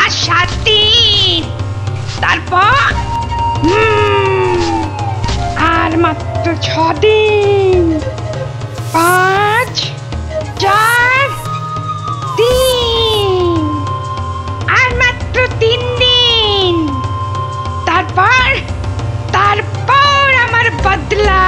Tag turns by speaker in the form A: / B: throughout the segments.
A: আর 7 দিন, তারপর আর মাত্র 6 দিন। 5, 4, 3, আর মাত্র 3 দিন। তারপর আমার বদলা।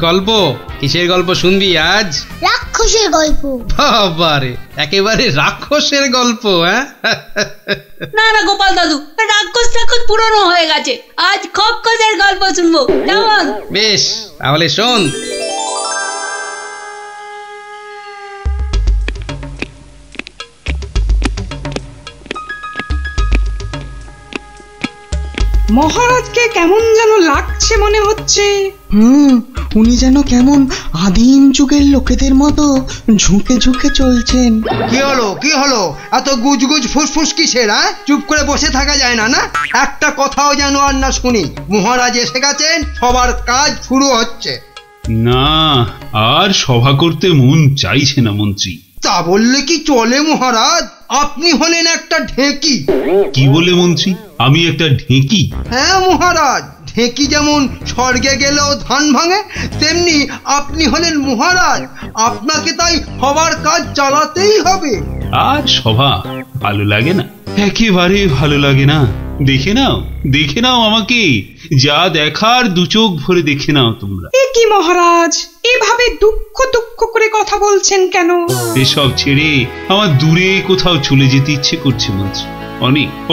B: গল্প? কিসের গল্প শুনবি আজ?
C: রাক্ষসের গল্প।
B: বাবারে, একেবারে রাক্ষসের গল্প? হ্যাঁ,
D: না না গোপাল দাদু, রাক্ষস পুরনো হয়ে গেছে। আজ খক্কসের গল্প শুনবো। কেমন?
B: বেশ, তাহলে শোন।
A: মহারাজকে কেমন যেন লাগছে মনে হচ্ছে।
E: উনি যেন কেমন আদিম যুগের লোকেদের মতো ঝুঁকে ঝুঁকে চলছেন।
F: কি হলো এত গুজগুজ ফুসফুস কিসের? চুপ করে বসে থাকা যায় না? একটা কথাও যেন আর না শুনি। মহারাজ এসে গেছেন, সবার কাজ শুরু হচ্ছে।
G: না, আর সভা করতে মন চাইছে না মন্ত্রী।
F: তা বললে কি চলে মহারাজ? আপনি হলেন একটা ঢেঁকি।
G: কি বলে মন্ত্রী? আমি একটা ঢেঁকি?
F: হ্যাঁ মহারাজ, ঢেঁকি যেমন স্বর্গে গেলেও ধান ভাঙে, তেমনি আপনি হলেন মহারাজ। আপনাকে তাই সবার কাজ চালাতেই হবে।
G: আর সভা ভালো লাগে না, একেবারে ভালো লাগে না। দেখে নাও আমাকে, যা দেখার 2 চোখ ভরে দেখে নাও তোমরা।
A: এ কি মহারাজ, এভাবে দুঃখ করে কথা বলছেন কেন?
G: এসব ছেড়ে আমার দূরে কোথাও চলে যেতে ইচ্ছে করছে মন্ত্রী,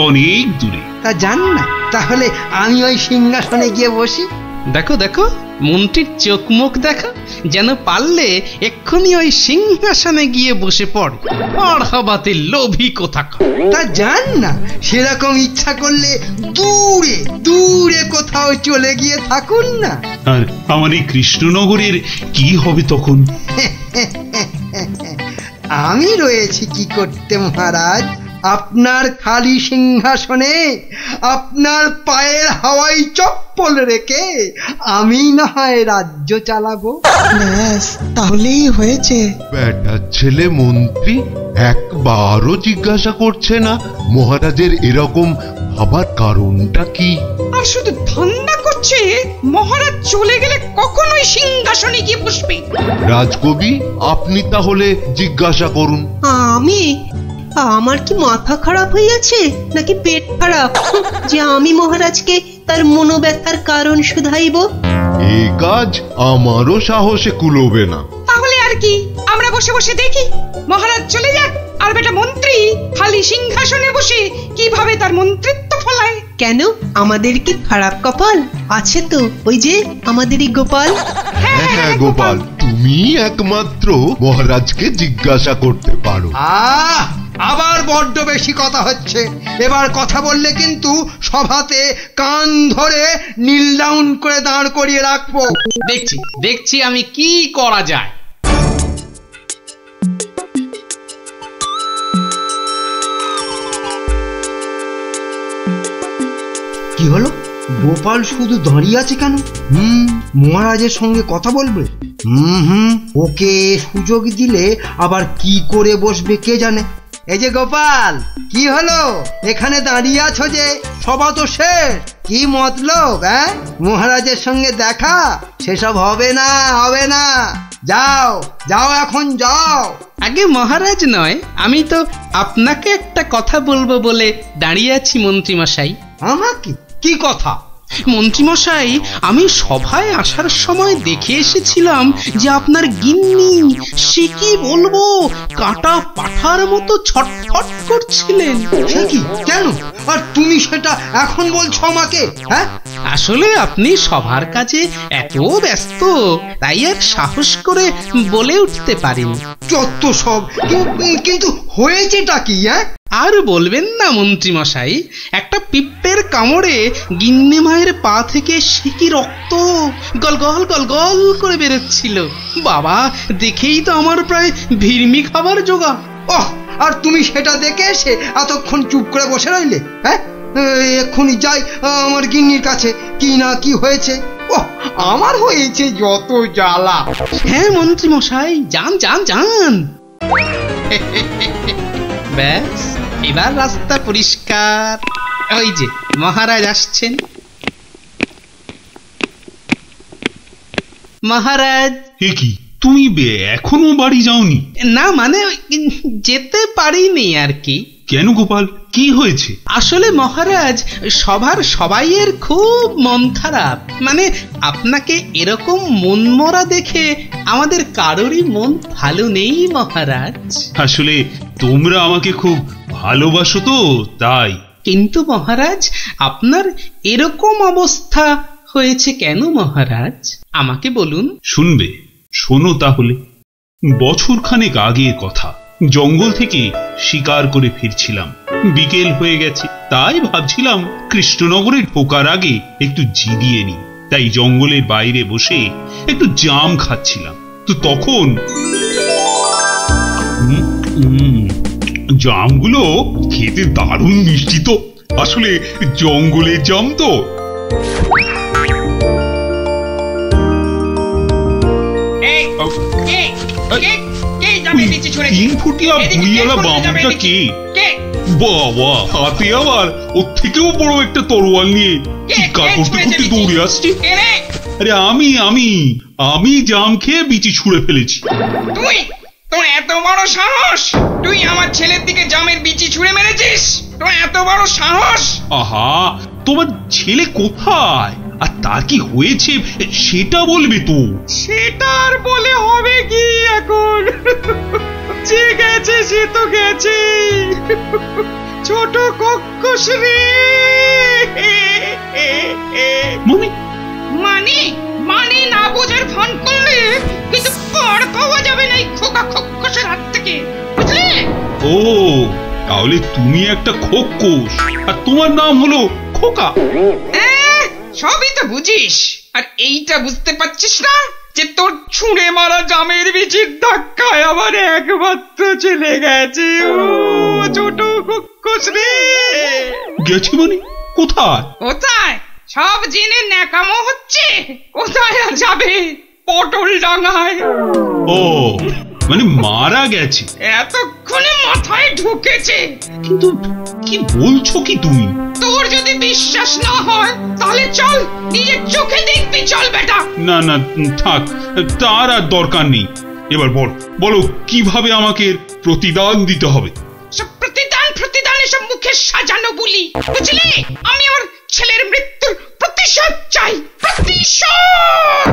G: অনেক দূরে।
F: তা যান না, তাহলে আমি ওই সিংহাসনে গিয়ে বসি।
B: দেখো মন্ত্রীর চোখ মুখ দেখো, যেন পারলে এক্ষুনি ওই সিংহাসনে গিয়ে বসে পড়ে। পড়াবাতে লোভী কোথাকার।
F: তা যান না, সেরকম ইচ্ছা করলে দূরে কোথাও চলে গিয়ে থাকুন না।
G: আর আমার এই কৃষ্ণনগরের কি হবে তখন?
F: আমি রয়েছি কি করতে মহারাজ? আপনার খালি সিংহাসনে আপনার পায়ের হাওয়াই চপ্পল রেখে আমি না হয় রাজ্য চালাবো।
E: ব্যাস, তাহলেই হয়েছে।
H: বেটার ছেলে মন্ত্রী একবারও জিজ্ঞাসা করছে না মহারাজের এরকম ভাবার কারণটা কি?
A: আর শুধু ধান্দা করছে মহারাজ চলে গেলে কখনোই সিংহাসনে গিয়ে বসবে।
H: রাজকবি, আপনি তাহলে জিজ্ঞাসা করুন।
I: আমার কি মাথা খারাপ হইয়াছে নাকি পেট খারাপ যে আমি মহারাজকে তার মনোব্যথার কারণ শুধাইব?
H: এই কাজ আমারও সাহসে কুলোবে না।
A: তাহলে আর কি, আমরা বসে দেখি মহারাজ চলে যাক, আর বেটা মন্ত্রী খালি সিংহাসনে বসে কিভাবে তার মন্ত্রিত্ব ফলায়।
I: কেন, আমাদের কি খারাপ কপাল আছে? তো ওই যে আমাদেরই গোপাল।
H: হ্যাঁ গোপাল, তুমি একমাত্র মহারাজকে জিজ্ঞাসা করতে পারো।
F: আবার বড্ড বেশি কথা হচ্ছে। এবার কথা বললে কিন্তু সভাতে কান ধরে নীল ডাউন করে দাঁড় করিয়ে রাখবো।
B: দেখছি আমি কি করা যায়।
F: কি হলো? গোপাল শুধু দাঁড়িয়ে আছে কেন? মহারাজের সঙ্গে কথা বলবে। ওকে সুযোগ দিলে আবার কি করে বসবে কে জানে। এই যে গোপাল, কি হলো? এখানে দাঁড়িয়ে আছো যে? সভা তো শেষ, কি মতলব? মহারাজের সঙ্গে দেখা? সেসব হবে না। যাও এখন যাও।
B: আগে মহারাজ নয়, আমি তো আপনাকে একটা কথা বলবো বলে দাঁড়িয়ে আছি মন্ত্রী মশাই।
F: আমাকে? কি কথা?
B: মন্ত্রীমশাই, আমি সভায় আসার সময় দেখে এসেছিলাম যে আপনার গিন্নি, সে কি বলবো, কাটা পাঠার মতো ছটফট করছিলেন।
F: সে কি? কেন? আর তুমি সেটা এখন বলছো আমাকে? হ্যাঁ,
B: আসলে আপনি সবার কাজে এত ব্যস্ত, তাই আর সাহস করে বলে উঠতে পারিনি।
F: যত সব। কিন্তু হয়েছেটা কি? হ্যাঁ,
B: আর বলবেন না মন্ত্রী মশাই, একটা পিঁপড়ের কামড়ে গিন্নি মায়ের পা থেকে সিকি রক্ত গল গল গল গল করে বেরোচ্ছিল। বাবা, দেখেই তো আমার প্রায় ভিড়মি খাবার জোগা।
F: ওহ, আর তুমি সেটা দেখে এসে এতক্ষণ চুপ করে বসে রইলে? হ্যাঁ, এক্ষুনি যাই আমার গিন্নির কাছে, কি না কি হয়েছে। ওহ, আমার হয়েছে যত জ্বালা।
B: হ্যাঁ মন্ত্রী মশাই, যান যান যান। ব্যাস, এবার রাস্তা পরিষ্কার। ওই যে মহারাজ আসছেন। মহারাজ।
G: কি তুমি এখনো বাড়ি যাওনি?
B: না মানে যেতে পারিনি আর কি।
G: কেন গোপাল, কি হয়েছে?
B: আসলে মহারাজ, সবার সবাইয়ের খুব মন খারাপ। মানে আপনাকে এরকম মনমরা দেখে আমাদের কারোরই মন ভালো নেই মহারাজ।
G: আসলে তোমরা আমাকে খুব ভালোবাসো তো, তাই।
B: কিন্তু মহারাজ, আপনার এরকম অবস্থা হয়েছে কেন মহারাজ? আমাকে বলুন।
G: শুনবে? শোনো তাহলে। বছরখানেক আগের কথা। জঙ্গল থেকে শিকার করে ফিরছিলাম, বিকেল হয়ে গেছে। তাই ভাবছিলাম কৃষ্ণনগরে ঢোকার আগে একটু জিরিয়ে নি। তাই জঙ্গলের বাইরে বসে একটু জাম খাচ্ছিলাম। তো তখন জামগুলো খেতে দারুণ মিষ্টি তো। আসলে জঙ্গলের জাম তো। তিন ফুটিয়া বুড়িয়ালা বামুনটা কে? বাবা, হাতে আবার ওর থেকেও বড় একটা তরোয়াল নিয়ে চিৎকার করতে করতে দৌড়ে আসছে। আরে আমি জাম খেয়ে বিচি ছুঁড়ে ফেলেছি।
A: তুই? তোর এত বড় সাহস? তুই আমার ছেলের দিকে জামের বিচি ছুঁড়ে মেরেছিস? তোর এত বড় সাহস?
G: আহা, তোমার ছেলে কোথায় আর তার কি হয়েছে সেটা বলবে তো।
A: সেটা আর বলে হবে কি এখন? যে গেছে সে তো গেছে। ছোট কক্ষস রে। মানে না বোঝার ভান করলে কিন্তু পার পাওয়া যাবে না এই খোকা কক্ষসের হাত থেকে, বুঝলে?
G: ও, তাহলে তুমি একটা খোকস আর তোমার নাম হলো খোকা।
A: সবই তো বুঝিস, আর এইটা বুঝতে পারছিস না যে তোর ছুঁড়ে মারা জামের বিচির ধাক্কায় আবার একমাত্র চলে গেছে। ও ছোট কক্ষস রে।
G: গেছে মানে? কোথায়?
A: কোথায় সব জেনে ন্যাকামো হচ্ছে? কোথায় আর যাবে? পটল ডাঙায়।
G: ও, মানে মারা গেছে?
A: এতক্ষণে মাথায় ঢুকেছে।
G: কিন্তু কি বলছো কি তুমি?
A: তোর যদি বিশ্বাস না হয় তাহলে চল, নিজের চোখে দেখবি। চল বেটা।
G: না না, থাক, তার আর দরকার নেই। এবার বলো কিভাবে আমাকে প্রতিদান দিতে হবে?
A: সব প্রতিদান এসব মুখে সাজানো বলি, বুঝলি? আমি আমার ছেলের মৃত্যুর প্রতিশোধ চাই। প্রতিশোধ।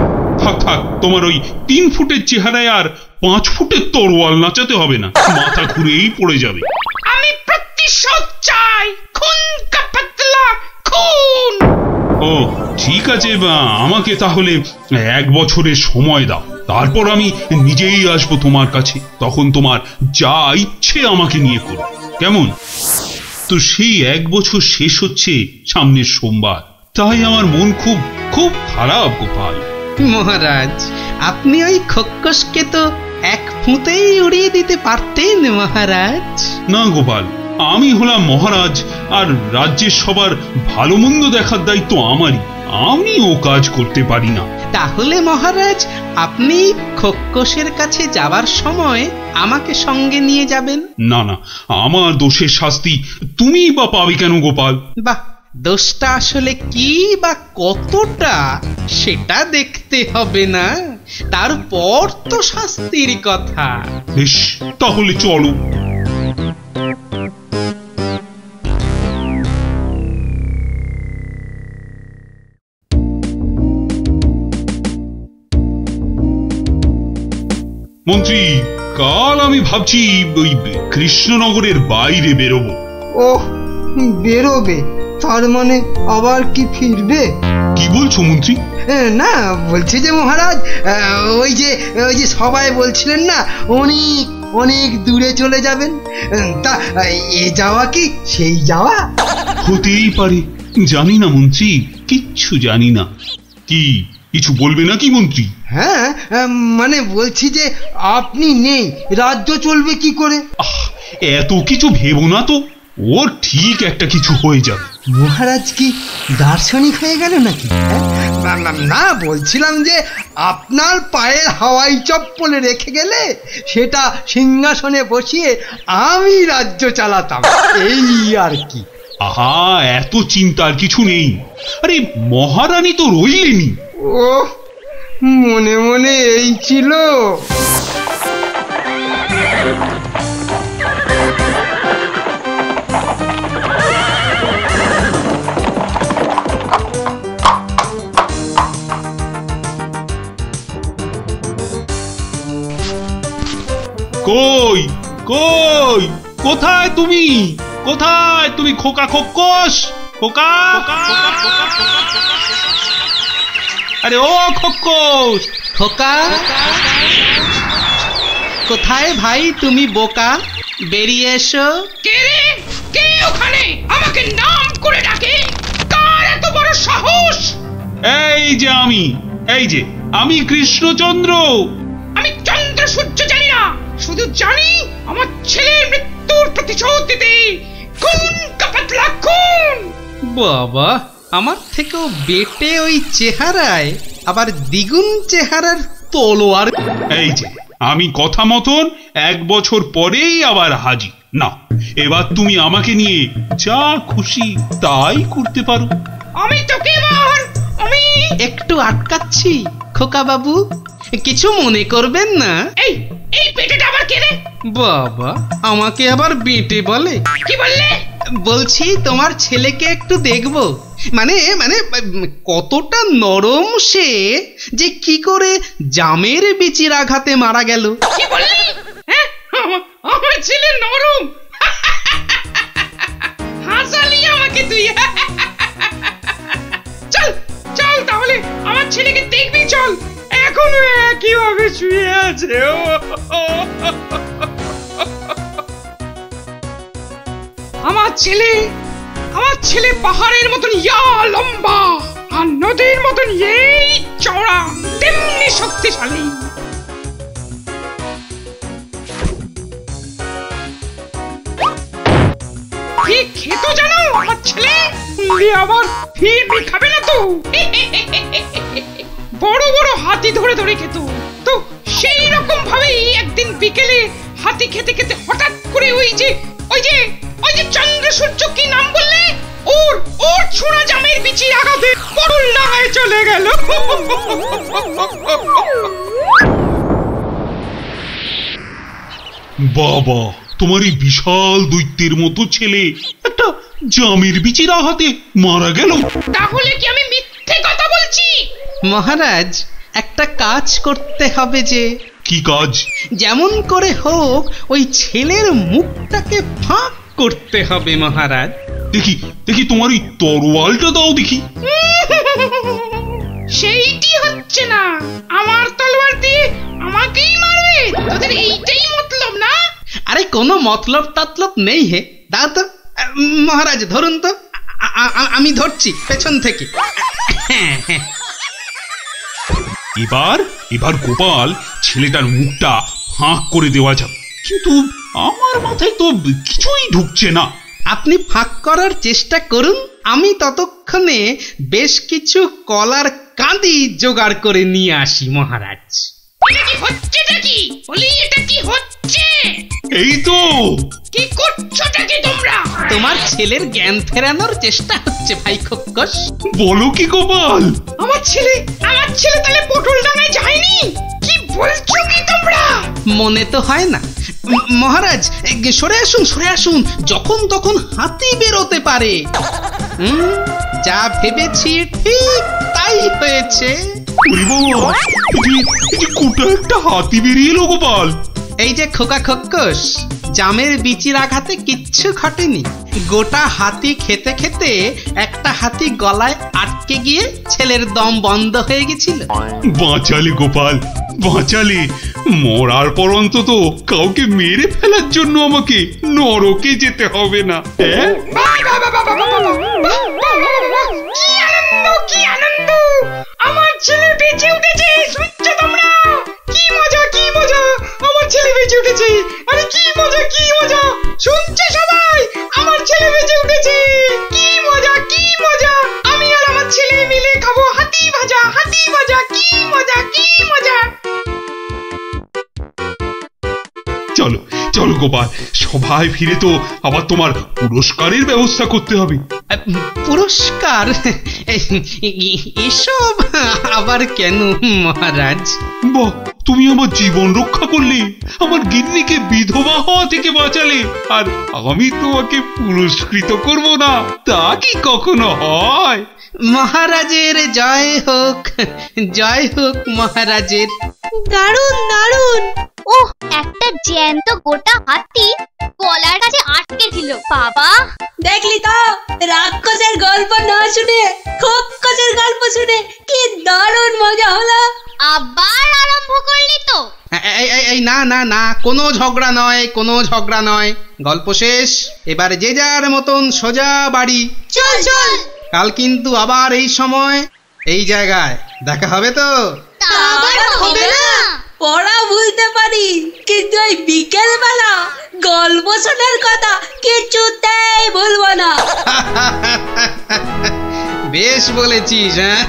G: থাক, তোমার ওই 3 ফুটের চেহারায় আর 5 ফুটের তরোয়াল নাচাতে হবে না, মাথা ঘুরেই পড়ে যাবে।
A: আমি প্রতিশোধ চাই, খুন কা পাতলা খুন।
G: ও ঠিক আছে, আমাকে তাহলে 1 বছরের সময় দাও, তারপর আমি নিজেই আসবো তোমার কাছে। তখন তোমার যা ইচ্ছে আমাকে নিয়ে করো, কেমন? তো সেই 1 বছর শেষ হচ্ছে সামনের সোমবার। তাই আমার মন খুব খুব খারাপ গোপাল।
B: মহারাজ, আপনি ওই খোকসকে তো 1 ফুঁতেই উড়িয়ে দিতে পারতেন মহারাজ।
G: না গোপাল, আমি হলাম মহারাজ, আর রাজ্যের সবার ভালো মন্দ দেখার দায়িত্ব আমারই। আমি ও কাজ করতে পারি না।
B: তাহলে মহারাজ, আপনি খোকসের কাছে যাবার সময় আমাকে সঙ্গে নিয়ে যাবেন।
G: না, আমার দোষের শাস্তি তুমি বা পাবে কেন গোপাল?
B: বাহ, দোষটা আসলে কি বা কতটা সেটা দেখতে হবে না? তারপর তো শাস্তির কথা।
G: বেশ, তাহলে চলো। মন্ত্রী, কাল আমি ভাবছি ওই কৃষ্ণনগরের বাইরে বেরোবো।
F: ওহ, বেরোবে, তার মানে আবার কি ফিরবে?
G: কি বলছো মন্ত্রী?
F: না, বলছি যে মহারাজ, ওই যে সবাই বলছিলেন না অনেক অনেক দূরে চলে যাবেন, তা এ যাওয়া কি সেই যাওয়া?
G: হতেই পারে, জানি না মন্ত্রী, কিচ্ছু জানি না। কি কিছু বলবে নাকি মন্ত্রী?
F: হ্যাঁ, মানে বলছি যে আপনি নেই, রাজ্য চলবে কি করে?
G: এত কিছু ভেবো না তো, ও ঠিক একটা কিছু হয়ে যাবে।
F: মহারাজ কি দার্শনিক হয়ে গেল নাকি? না, বলছিলাম যে আপনার পায়ের হাওয়াই চপ্পলে রেখে গেলে সেটা সিংহাসনে বসিয়ে আমি রাজ্য চালাতাম, এই আর কি।
G: আহা, এত চিন্তার কিছু নেই। আরে মহারানী তো রইলেনি।
F: ও মনে মনে এই ছিল।
G: কই কই, কোথায় তুমি? কোথায় তুমি খোকা খোকস? খোকা, আরে ও খোকস!
B: খোকা, কোথায় ভাই তুমি বোকা? বেরিয়ে এসো।
A: কে রে? কে ওখানে আমাকে নাম করে ডাকে? কার এত বড় সাহস?
G: এই যে আমি কৃষ্ণচন্দ্র।
A: আমি চন্দ্র সূর্য জানি না, শুধু জানি আমার ছেলের মৃত্যুর প্রতিশোধ দিতে খুন কাপাতলা খুন।
B: বাবা, আমার থেকেও বেটে ওই চেহারায় আবার দ্বিগুণ চেহারার তলোয়ার।
G: এই যে আমি কথা মতন 1 বছর পরেই আবার হাজির। না, এবার তুমি আমাকে নিয়ে যা খুশি তাই করতে পারো।
A: আমি তোকে এবার
B: একটু আটকাচ্ছি খোকা বাবু, কিছু মনে করবেন না।
A: এই পেটেটা আবার কে রে?
B: বাবা, আমাকে আবার বেটে বলে?
A: কি বললে?
B: বলছি তোমার ছেলেকে একটু দেখবো, মানে কতটা নরম সে, যে কি করে জামের বিচির আঘাতে মারা গেল।
A: কি বললি? হ্যাঁ, আমার ছেলে নরম? হাসালি আমাকে তুই। চল চল, তাহলে আমার ছেলেকে দেখবি, চল। এখনো একইভাবে শুয়ে আছে। আমার ছেলে পাহাড়ের মতন ইয়া লম্বা, আর নদীর মতন এই চওড়া, তেমনি শক্তিশালী। কি খেত জানো আমার ছেলে? আবার ফিরবি খাবে না তো? বড় বড় হাতি ধরে ধরে খেত। তো সেই রকম ভাবেই একদিন বিকেলে হাতি খেতে খেতে হঠাৎ করে ওই যে চন্দ্র সূর্য, কি নাম বললে? ওর ছোড়া জামের বিচির আঘাতে করুণ ডাঙায় চলে গেল।
G: বাবা, তোমার এই বিশাল দৈত্যের মতো ছেলে একটা জামের বিচির আঘাতে মারা গেল?
A: তাহলে কি আমি মিথ্যে কথা বলছি?
B: মহারাজ, একটা কাজ করতে হবে যে।
G: কি কাজ?
B: যেমন করে হোক ওই ছেলের মুখটাকে ফাঁক করতে হবে মহারাজ।
G: দেখি তোমার এই তরোয়ালটা দাও দেখি।
A: সেইটি হচ্ছে না, আমার তলোয়ার দিয়ে আমাকেই মারবে? তোদের এইটাই মতলব না?
B: আরে কোনো মতলব টাতলব নেই হে, দাও তো। মহারাজ ধরুন তো, আমি ধরছি পেছন থেকে।
G: এবার গোপাল ছেলেটার মুখটা ফাঁক করে দেওয়া যাবে, কিন্তু আমার মাথায় তো কিছুই ঢুকছে না।
B: আপনি ফাঁক করার চেষ্টা করুন, আমি ততক্ষণে বেশ কিছু কলার কাঁদি জোগাড় করে নিয়ে আসি মহারাজ।
A: এটা কি হচ্ছে নাকি? বলি, এটা কি হচ্ছে?
G: এই তো।
A: কি করছোটা কি তোমরা?
B: তোমার ছেলের জ্ঞান ফেরানোর চেষ্টা হচ্ছে ভাই খোকস।
G: বলো কি গোপাল?
A: আমার ছেলে তাহলে পটল ডাঙায় যায়নি? কি বলছো কি তোমরা?
B: মনে তো হয় না মহারাজ। সরে আসুন, যখন তখন হাতি বেরোতে পারে। যা ভেবেছি ঠিক তাই হয়েছে।
G: কোটা একটা হাতি বেরিয়ে এলো গোপাল।
B: এই যে খোকা খোকস, জামের বিচির আঘাতে কিচ্ছু ঘটেনি, গোটা হাতি খেতে খেতে একটা হাতি গলায় আটকে গিয়ে ছেলের দম বন্ধ হয়ে গেছিল।
G: বাঁচালে গোপাল, বাঁচালে। মরার পর অন্তত কাউকে মেরে ফেলার জন্য আমাকে নরকে যেতে হবে না। হ্যাঁ,
A: কি আনন্দ, কি আনন্দ! আমার ছেলে বেঁচে উঠেছে, শুনছো তোমরা? কি মজা, কি মজা! আমার ছেলে বেঁচে উঠেছে। আরে কি মজা, কি মজা! শুনছে সবাই? আমার ছেলে বেঁচে উঠেছে। কি মজা, কি মজা! আমি আর আমার ছেলে মিলে খাবো হাতি ভাজা, হাতি ভাজা। কি মজা, কি মজা!
G: চলো চলো গোপাল, সবাই ফিরে তো আবার তোমার পুরস্কারের ব্যবস্থা করতে হবে।
B: পুরস্কার? এসব আবার কেন মহারাজ?
G: বাহ, তুমি আমার জীবন রক্ষা করলে, আমার গিন্নিকে বিধবা হওয়া থেকে বাঁচালে, আর আমি তোমাকে পুরস্কৃত করব না, তা কি কখনো হয়?
B: মহারাজের জয় হোক, জয় হোক মহারাজের।
I: দারুণ দারুণ।
C: ওহ, একটা জ্যান্ত গোটা হাতি গলার কাছে আটকে ছিল। বাবা,
D: দেখলি তো, রাক্ষসের গল্প না শুনে খোকসের গল্প শুনে কি দারুণ মজা হলো।
C: আবার আরম্ভ করলি তো?
B: এই না না না, কোনো ঝগড়া নয়, কোনো ঝগড়া নয়। গল্প শেষ, এবার যে যার মতন সোজা বাড়ি।
C: চল চল।
B: কাল কিন্তু আবার এই সময় এই জায়গায় দেখা হবে তো?
C: তা আবার হবে না।
D: পড়া ভুলতে পারি, কিন্তু ওই বিকেল বেলা গল্প শোনার কথা কিছুতেই ভুলবো না।
B: বেশ বলেছিস, হ্যাঁ।